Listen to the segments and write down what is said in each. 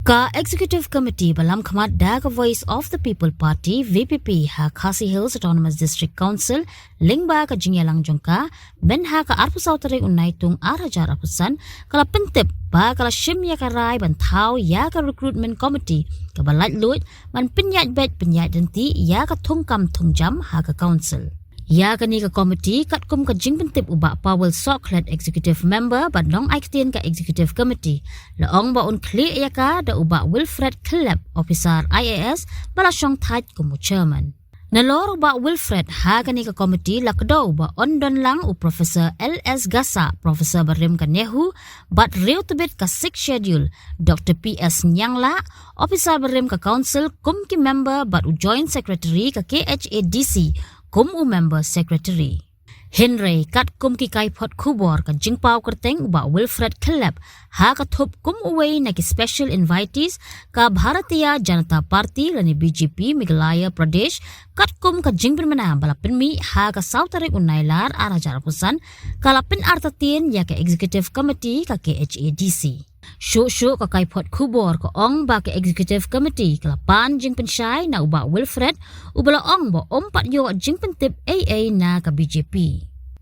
Ka Executive Committee balam khamat Daga Voice of the People Party VPP ha Khasi Hills Autonomous District Council lingba ka jingyalang jongka ben ha ka arpusaw taray unay tung arajar apusan kala pentip ba kala shimya ka rai banthaw ya ka recruitment committee ka balat lut man pinyat bet pinyat denti ya ka thungkam thungjam ha ka council. Ya kani ka committee kat kum ka jingpentip uba Powell Soklet executive member but nong aiktian ka executive committee laong ba un clear ya ka da uba Wilfred Khyllep officer IAS bala syong tat kumu chairman. Nalor uba Wilfred ha kani ka committee lakdo ba ondon lang u Professor LS Gasa Professor Barim Kanehu but real to bit ka 6 schedule Dr. PS Nyangla officer Barim ka council kum ki member but u joint secretary ka KHADC kum u member secretary. Henry kat kum ki kai pot kubor ka Jingpao Kyrteng uba Wilfred Khyllep ha ka Thup kum uway na ki special invitees ka Bharatiya Janata Party lani BJP Meghalaya Pradesh kat kum ka Jingpynshai balapin mi ha ka sautari unailar arajar pusan kalapin artatin ya ka executive committee ka KHADC. Syuk ka kai pot kubor ka ong ba ka executive committee kalapan Jingpynshai na uba Wilfred ubala ong ba ompat yo Jingpentip AA na ka BJP.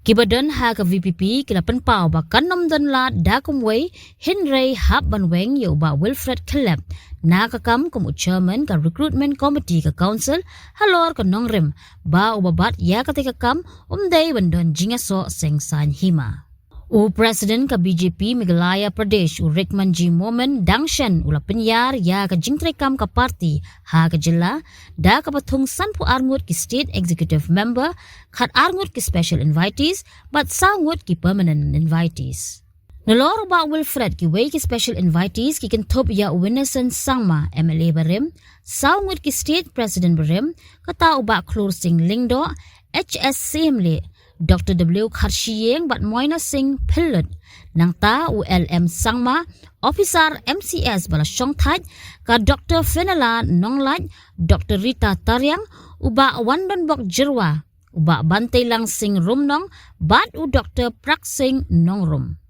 Kibadan ha ka VPP kilapan pao ba kanom don la da kumway Henry hap banweng yo uba Wilfred Khyllep na ka kam kum chairman ka recruitment committee ka council halor ka nongrim ba ubabat ya ka tika kam umday bandon jingaso sengsan hima. U President ka BJP Meghalaya Pradesh u Rickman G. Momen Dangshan ula penyar ya ka jingtrekam ka party ha ka jilla da ka pathung sanpu arngut ki state executive member khat arngut ki special invitees but sangut ki permanent invitees. Nalor ba Wilfred ki way ki special invitees ki kan Thup ya Winnerson Sangma MLA Barim sangut ki state president Barim kata uba Klur Singh Lingdo HSC Mle Dr. W. Kharshiyeng bat Moina Singh Pilot nang ta ULM Sangma Officer MCS bala syong thaj ka Dr. Fenala Nonglat Dr. Rita Taryang uba Wandon Bok Jirwa uba Bantay Lang Singh Rumnong bat u Dr. Prak Singh Nongrum.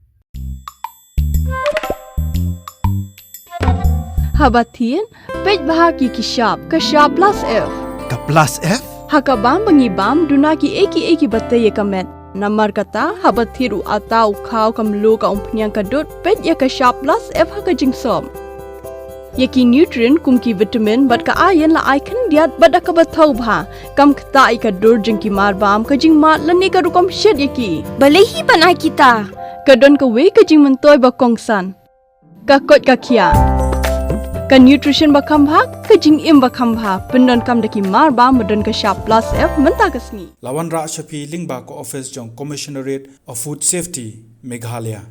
Habatin pej bahagi kishab plus F Ka plus F Hakabam bangibam dunaki eki bataye kamet. Namar kata habathiru atau khau kamlu ka umpnyang kadut pet ya ka sharp plus F haka jingsom. Yaki nutrient kumki vitamin bat ka iron la icon diat bat ka bathau bha kam kta ka dur jingki marbam ka jing mat lani ka rukom shed yaki. Balehi banai kita. Kadon ka we ka jing mentoy ba kongsan. Ka kot ka kia. Ka nutrition bakam bha ka jing im bakam bha pendon kam daki mar ba modon ka sharp plus F menta kasni Lawan Ra Shafi Lingba ko office jong Commissionerate of Food Safety Meghalaya